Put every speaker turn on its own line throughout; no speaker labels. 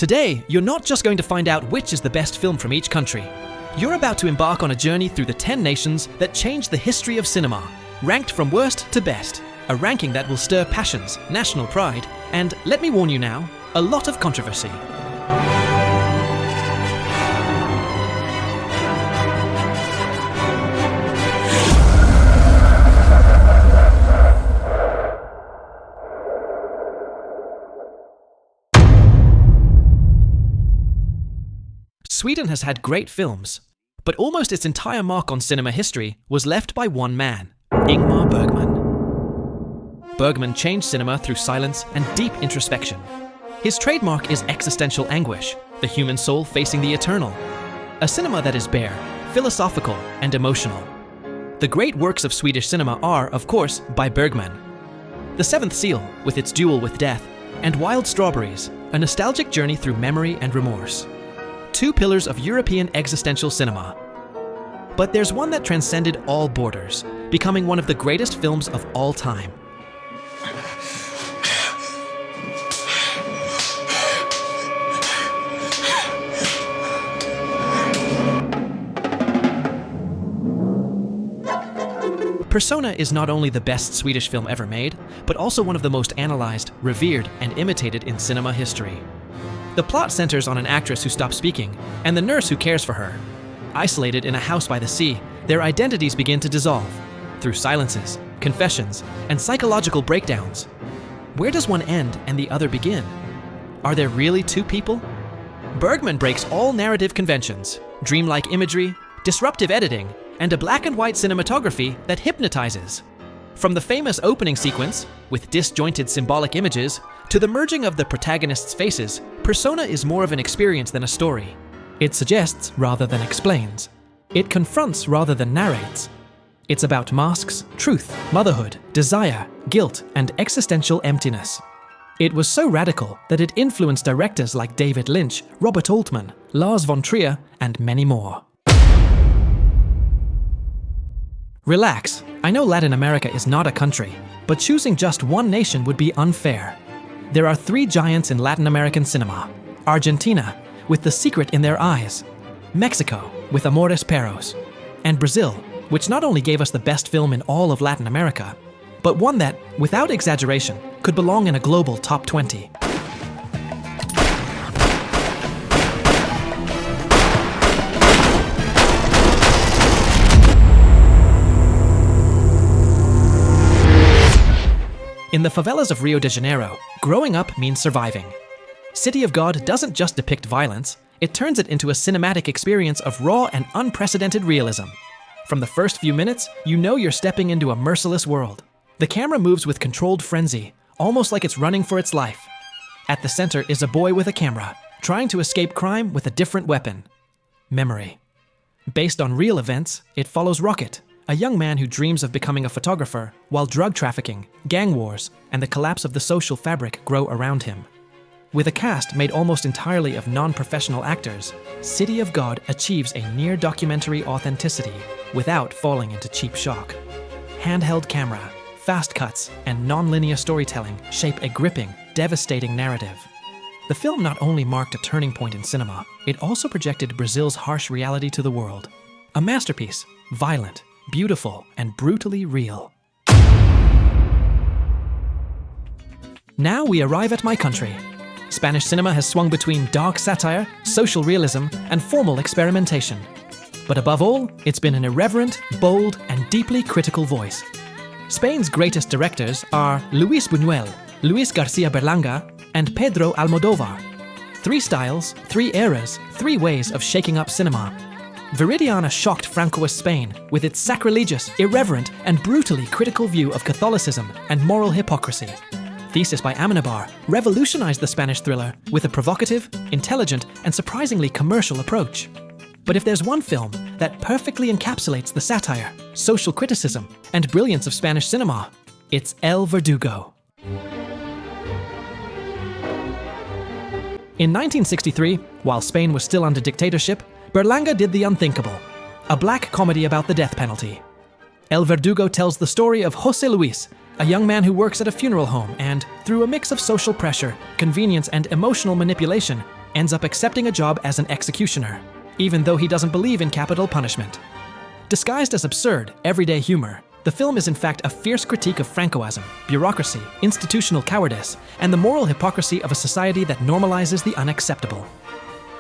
Today, you're not just going to find out which is the best film from each country. You're about to embark on a journey through the 10 nations that changed the history of cinema, ranked from worst to best. A ranking that will stir passions, national pride, and, let me warn you now, a lot of controversy. Sweden has had great films, but almost its entire mark on cinema history was left by one man, Ingmar Bergman. Bergman changed cinema through silence and deep introspection. His trademark is existential anguish, the human soul facing the eternal. A cinema that is bare, philosophical, and emotional. The great works of Swedish cinema are, of course, by Bergman. The Seventh Seal, with its duel with death, and Wild Strawberries, a nostalgic journey through memory and remorse. Two pillars of European existential cinema. But there's one that transcended all borders, becoming one of the greatest films of all time. Persona is not only the best Swedish film ever made, but also one of the most analyzed, revered, and imitated in cinema history. The plot centers on an actress who stops speaking, and the nurse who cares for her. Isolated in a house by the sea, their identities begin to dissolve, through silences, confessions, and psychological breakdowns. Where does one end and the other begin? Are there really two people? Bergman breaks all narrative conventions, dreamlike imagery, disruptive editing, and a black and white cinematography that hypnotizes. From the famous opening sequence, with disjointed symbolic images, to the merging of the protagonists' faces, Persona is more of an experience than a story. It suggests rather than explains. It confronts rather than narrates. It's about masks, truth, motherhood, desire, guilt, and existential emptiness. It was so radical that it influenced directors like David Lynch, Robert Altman, Lars von Trier, and many more. Relax, I know Latin America is not a country, but choosing just one nation would be unfair. There are three giants in Latin American cinema. Argentina, with The Secret in Their Eyes. Mexico, with Amores Perros. And Brazil, which not only gave us the best film in all of Latin America, but one that, without exaggeration, could belong in a global top 20. In the favelas of Rio de Janeiro, growing up means surviving. City of God doesn't just depict violence, it turns it into a cinematic experience of raw and unprecedented realism. From the first few minutes, you know you're stepping into a merciless world. The camera moves with controlled frenzy, almost like it's running for its life. At the center is a boy with a camera, trying to escape crime with a different weapon. Memory. Based on real events, it follows Rocket, a young man who dreams of becoming a photographer, while drug trafficking, gang wars, and the collapse of the social fabric grow around him. With a cast made almost entirely of non-professional actors, City of God achieves a near-documentary authenticity without falling into cheap shock. Handheld camera, fast cuts, and non-linear storytelling shape a gripping, devastating narrative. The film not only marked a turning point in cinema, it also projected Brazil's harsh reality to the world. A masterpiece, violent, beautiful, and brutally real. Now we arrive at my country. Spanish cinema has swung between dark satire, social realism, and formal experimentation. But above all, it's been an irreverent, bold, and deeply critical voice. Spain's greatest directors are Luis Buñuel, Luis García Berlanga, and Pedro Almodóvar. Three styles, three eras, three ways of shaking up cinema. Viridiana shocked Francoist Spain with its sacrilegious, irreverent, and brutally critical view of Catholicism and moral hypocrisy. Thesis by Amenabar revolutionized the Spanish thriller with a provocative, intelligent, and surprisingly commercial approach. But if there's one film that perfectly encapsulates the satire, social criticism, and brilliance of Spanish cinema, it's El Verdugo. In 1963, while Spain was still under dictatorship, Berlanga did the unthinkable, a black comedy about the death penalty. El Verdugo tells the story of José Luis, a young man who works at a funeral home and, through a mix of social pressure, convenience, and emotional manipulation, ends up accepting a job as an executioner, even though he doesn't believe in capital punishment. Disguised as absurd, everyday humor, the film is in fact a fierce critique of Francoism, bureaucracy, institutional cowardice, and the moral hypocrisy of a society that normalizes the unacceptable.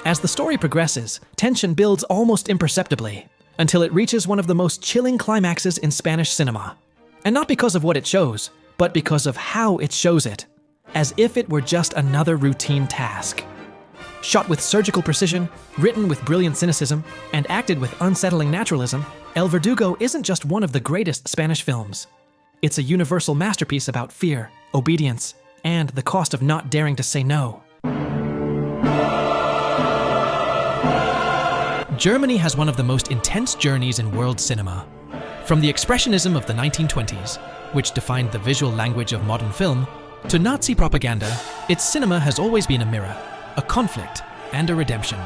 As the story progresses, tension builds almost imperceptibly, until it reaches one of the most chilling climaxes in Spanish cinema. And not because of what it shows, but because of how it shows it, as if it were just another routine task. Shot with surgical precision, written with brilliant cynicism, and acted with unsettling naturalism, El Verdugo isn't just one of the greatest Spanish films. It's a universal masterpiece about fear, obedience, and the cost of not daring to say no. Germany has one of the most intense journeys in world cinema. From the Expressionism of the 1920s, which defined the visual language of modern film, to Nazi propaganda, its cinema has always been a mirror, a conflict, and a redemption.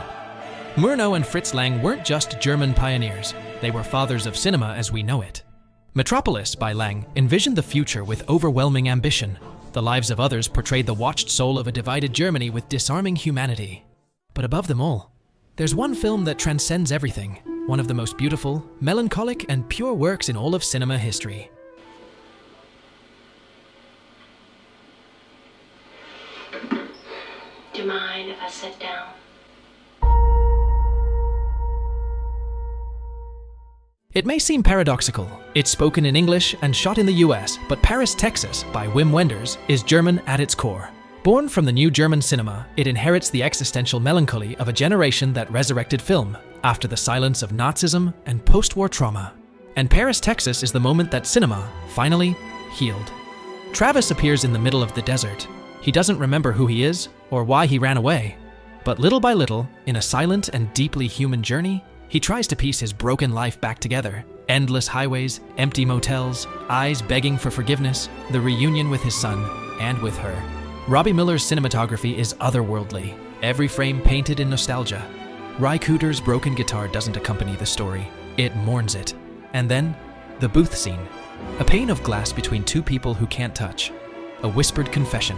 Murnau and Fritz Lang weren't just German pioneers, they were fathers of cinema as we know it. Metropolis by Lang envisioned the future with overwhelming ambition. The Lives of Others portrayed the watched soul of a divided Germany with disarming humanity. But above them all, there's one film that transcends everything, one of the most beautiful, melancholic, and pure works in all of cinema history.
Do you mind if I sit down?
It may seem paradoxical. It's spoken in English and shot in the US, but Paris, Texas, by Wim Wenders, is German at its core. Born from the new German cinema, it inherits the existential melancholy of a generation that resurrected film after the silence of Nazism and post-war trauma. And Paris, Texas is the moment that cinema finally healed. Travis appears in the middle of the desert. He doesn't remember who he is or why he ran away. But little by little, in a silent and deeply human journey, he tries to piece his broken life back together. Endless highways, empty motels, eyes begging for forgiveness, the reunion with his son and with her. Robbie Miller's cinematography is otherworldly, every frame painted in nostalgia. Ry Cooder's broken guitar doesn't accompany the story, it mourns it. And then, the booth scene. A pane of glass between two people who can't touch. A whispered confession,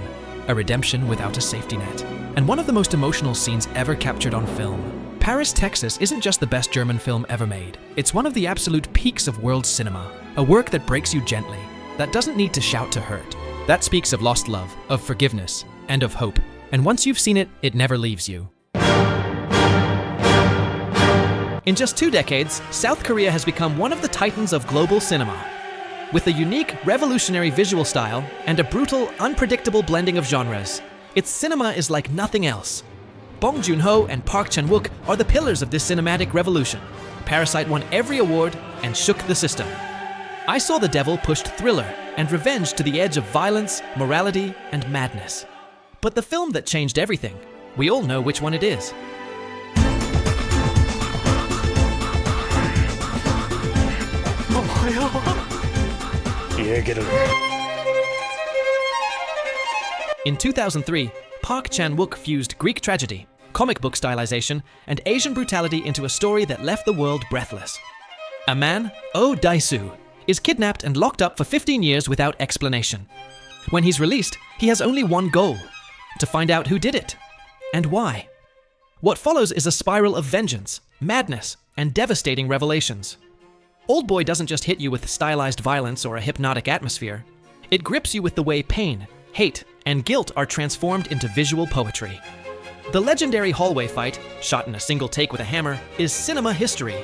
a redemption without a safety net. And one of the most emotional scenes ever captured on film. Paris, Texas isn't just the best German film ever made. It's one of the absolute peaks of world cinema. A work that breaks you gently, that doesn't need to shout to hurt. That speaks of lost love, of forgiveness, and of hope. And once you've seen it, it never leaves you. In just 2 decades, South Korea has become one of the titans of global cinema. With a unique, revolutionary visual style and a brutal, unpredictable blending of genres, its cinema is like nothing else. Bong Joon-ho and Park Chan-wook are the pillars of this cinematic revolution. Parasite won every award and shook the system. I Saw the Devil pushed thriller and revenge to the edge of violence, morality, and madness. But the film that changed everything, we all know which one it is. In 2003, Park Chan-wook fused Greek tragedy, comic book stylization, and Asian brutality into a story that left the world breathless. A man, Oh Dae-soo, is kidnapped and locked up for 15 years without explanation. When he's released, he has only one goal: to find out who did it, and why. What follows is a spiral of vengeance, madness, and devastating revelations. Oldboy doesn't just hit you with stylized violence or a hypnotic atmosphere. It grips you with the way pain, hate, and guilt are transformed into visual poetry. The legendary hallway fight, shot in a single take with a hammer, is cinema history.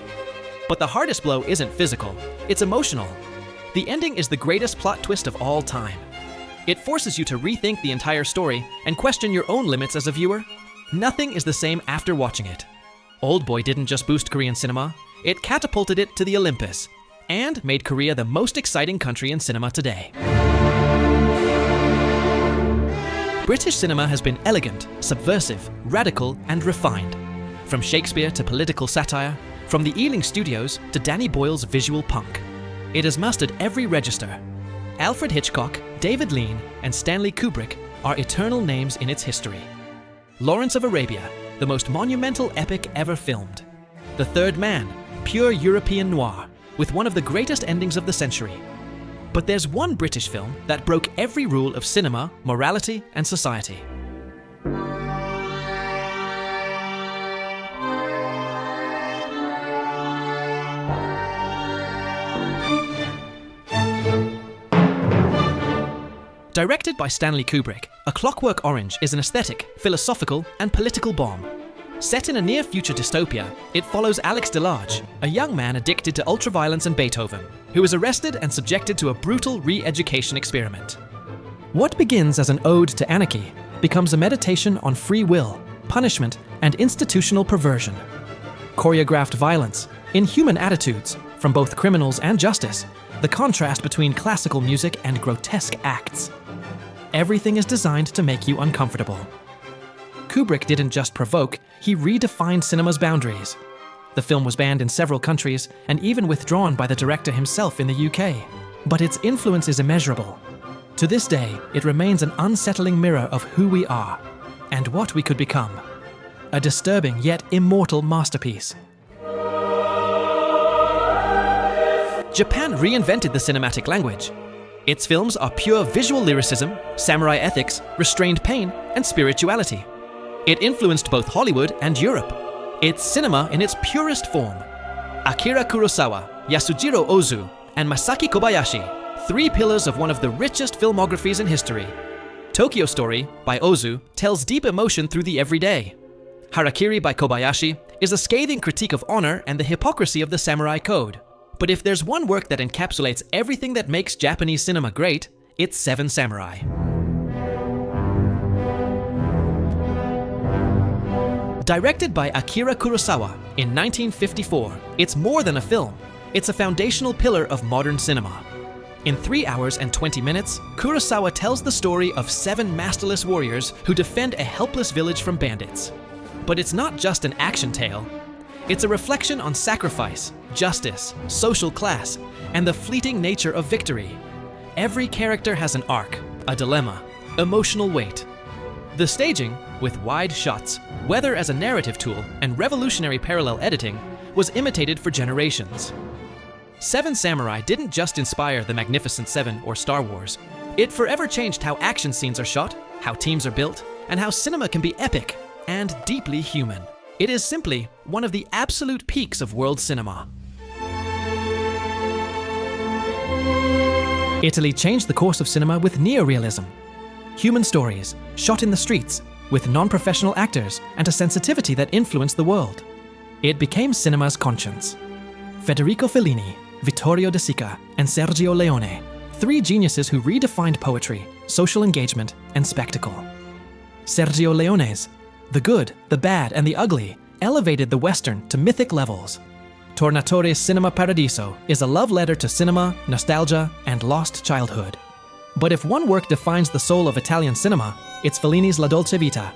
But the hardest blow isn't physical, it's emotional. The ending is the greatest plot twist of all time. It forces you to rethink the entire story and question your own limits as a viewer. Nothing is the same after watching it. Oldboy didn't just boost Korean cinema, it catapulted it to the Olympus, and made Korea the most exciting country in cinema today. British cinema has been elegant, subversive, radical, and refined. From Shakespeare to political satire, from the Ealing Studios to Danny Boyle's visual punk. It has mastered every register. Alfred Hitchcock, David Lean, and Stanley Kubrick are eternal names in its history. Lawrence of Arabia, the most monumental epic ever filmed. The Third Man, pure European noir, with one of the greatest endings of the century. But there's one British film that broke every rule of cinema, morality, and society. Directed by Stanley Kubrick, A Clockwork Orange is an aesthetic, philosophical, and political bomb. Set in a near-future dystopia, it follows Alex Delarge, a young man addicted to ultraviolence and Beethoven, who is arrested and subjected to a brutal re-education experiment. What begins as an ode to anarchy becomes a meditation on free will, punishment, and institutional perversion. Choreographed violence, inhuman attitudes, from both criminals and justice, the contrast between classical music and grotesque acts. Everything is designed to make you uncomfortable. Kubrick didn't just provoke, he redefined cinema's boundaries. The film was banned in several countries and even withdrawn by the director himself in the UK. But its influence is immeasurable. To this day, it remains an unsettling mirror of who we are and what we could become. A disturbing yet immortal masterpiece. Japan reinvented the cinematic language. Its films are pure visual lyricism, samurai ethics, restrained pain, and spirituality. It influenced both Hollywood and Europe. It's cinema in its purest form. Akira Kurosawa, Yasujiro Ozu, and Masaki Kobayashi, three pillars of one of the richest filmographies in history. Tokyo Story, by Ozu, tells deep emotion through the everyday. Harakiri by Kobayashi is a scathing critique of honor and the hypocrisy of the samurai code. But if there's one work that encapsulates everything that makes Japanese cinema great, it's Seven Samurai. Directed by Akira Kurosawa in 1954, it's more than a film. It's a foundational pillar of modern cinema. In 3 hours and 20 minutes, Kurosawa tells the story of 7 masterless warriors who defend a helpless village from bandits. But it's not just an action tale. It's a reflection on sacrifice, justice, social class, and the fleeting nature of victory. Every character has an arc, a dilemma, emotional weight. The staging, with wide shots, weather as a narrative tool, and revolutionary parallel editing, was imitated for generations. Seven Samurai didn't just inspire The Magnificent Seven or Star Wars. It forever changed how action scenes are shot, how teams are built, and how cinema can be epic and deeply human. It is simply one of the absolute peaks of world cinema. Italy changed the course of cinema with neorealism. Human stories, shot in the streets, with non-professional actors and a sensitivity that influenced the world. It became cinema's conscience. Federico Fellini, Vittorio De Sica, and Sergio Leone, 3 geniuses who redefined poetry, social engagement, and spectacle. Sergio Leone's The Good, the Bad, and the Ugly elevated the Western to mythic levels. Tornatore's Cinema Paradiso is a love letter to cinema, nostalgia, and lost childhood. But if one work defines the soul of Italian cinema, it's Fellini's La Dolce Vita.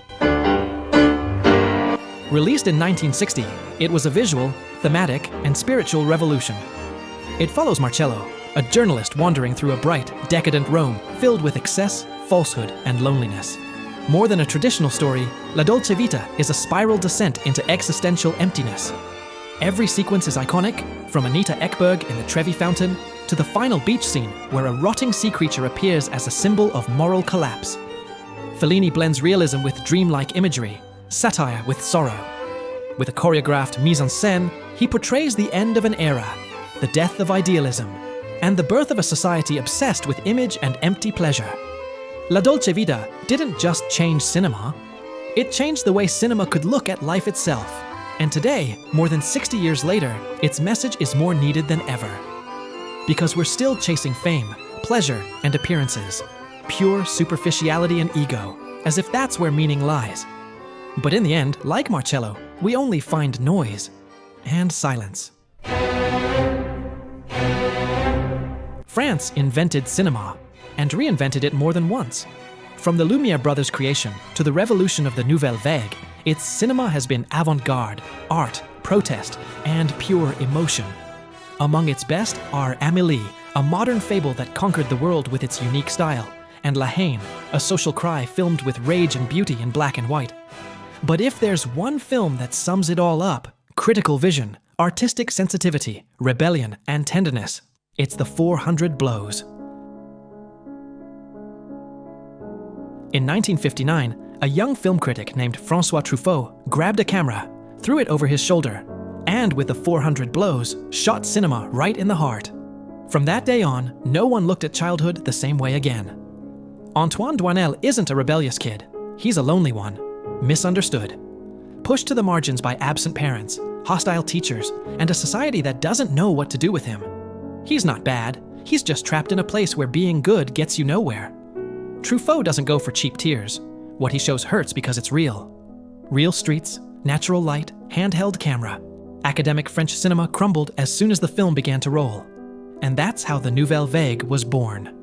Released in 1960, it was a visual, thematic, and spiritual revolution. It follows Marcello, a journalist wandering through a bright, decadent Rome filled with excess, falsehood, and loneliness. More than a traditional story, La Dolce Vita is a spiral descent into existential emptiness. Every sequence is iconic, from Anita Ekberg in the Trevi Fountain to the final beach scene where a rotting sea creature appears as a symbol of moral collapse. Fellini blends realism with dreamlike imagery, satire with sorrow. With a choreographed mise-en-scène, he portrays the end of an era, the death of idealism, and the birth of a society obsessed with image and empty pleasure. La Dolce Vita didn't just change cinema, it changed the way cinema could look at life itself. And today, more than 60 years later, its message is more needed than ever. Because we're still chasing fame, pleasure, and appearances, pure superficiality and ego, as if that's where meaning lies. But in the end, like Marcello, we only find noise and silence. France invented cinema, and reinvented it more than once. From the Lumiere brothers' creation to the revolution of the Nouvelle Vague, its cinema has been avant-garde, art, protest, and pure emotion. Among its best are Amélie, a modern fable that conquered the world with its unique style, and La Haine, a social cry filmed with rage and beauty in black and white. But if there's one film that sums it all up, critical vision, artistic sensitivity, rebellion, and tenderness, it's The 400 Blows. In 1959, a young film critic named François Truffaut grabbed a camera, threw it over his shoulder, and with The 400 Blows, shot cinema right in the heart. From that day on, no one looked at childhood the same way again. Antoine Doinel isn't a rebellious kid. He's a lonely one, misunderstood, pushed to the margins by absent parents, hostile teachers, and a society that doesn't know what to do with him. He's not bad, he's just trapped in a place where being good gets you nowhere. Truffaut doesn't go for cheap tears. What he shows hurts because it's real. Real streets, natural light, handheld camera. Academic French cinema crumbled as soon as the film began to roll. And that's how the Nouvelle Vague was born.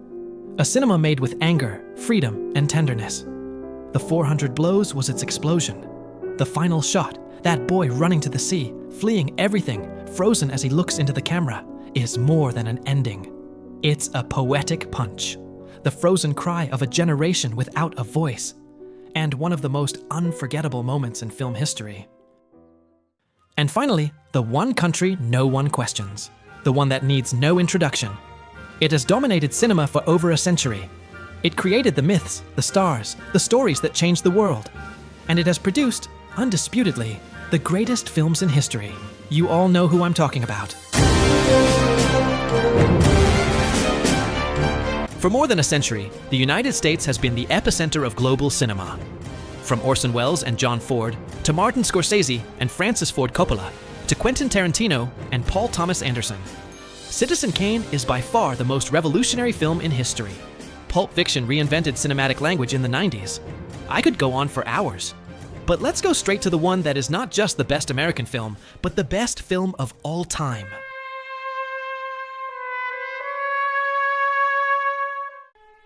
A cinema made with anger, freedom, and tenderness. The 400 Blows was its explosion. The final shot, that boy running to the sea, fleeing everything, frozen as he looks into the camera, is more than an ending. It's a poetic punch. The frozen cry of a generation without a voice. And one of the most unforgettable moments in film history. And finally, the one country no one questions. The one that needs no introduction. It has dominated cinema for over a century. It created the myths, the stars, the stories that changed the world. And it has produced, undisputedly, the greatest films in history. You all know who I'm talking about. For more than a century, the United States has been the epicenter of global cinema. From Orson Welles and John Ford, to Martin Scorsese and Francis Ford Coppola, to Quentin Tarantino and Paul Thomas Anderson. Citizen Kane is by far the most revolutionary film in history. Pulp Fiction reinvented cinematic language in the 90s. I could go on for hours. But let's go straight to the one that is not just the best American film, but the best film of all time.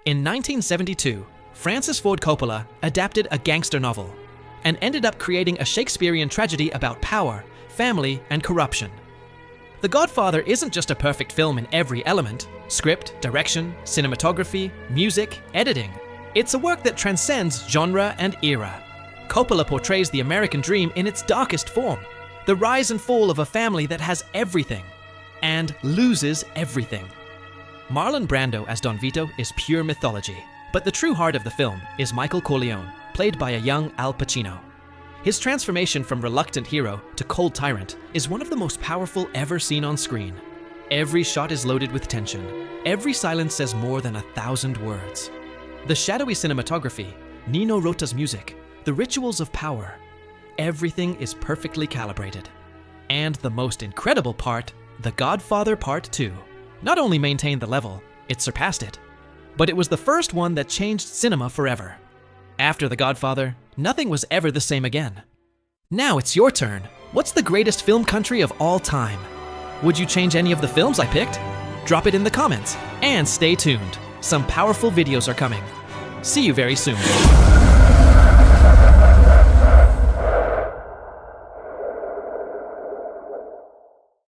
In 1972, Francis Ford Coppola adapted a gangster novel and ended up creating a Shakespearean tragedy about power, family, and corruption. The Godfather isn't just a perfect film in every element: script, direction, cinematography, music, editing. It's a work that transcends genre and era. Coppola portrays the American dream in its darkest form, the rise and fall of a family that has everything and loses everything. Marlon Brando as Don Vito is pure mythology, but the true heart of the film is Michael Corleone, played by a young Al Pacino. His transformation from reluctant hero to cold tyrant is one of the most powerful ever seen on screen. Every shot is loaded with tension. Every silence says more than 1,000 words. The shadowy cinematography, Nino Rota's music, the rituals of power, everything is perfectly calibrated. And the most incredible part, The Godfather Part 2, not only maintained the level, it surpassed it. But it was the first one that changed cinema forever. After The Godfather, nothing was ever the same again. Now it's your turn. What's the greatest film country of all time? Would you change any of the films I picked? Drop it in the comments. And stay tuned. Some powerful videos are coming. See you very soon.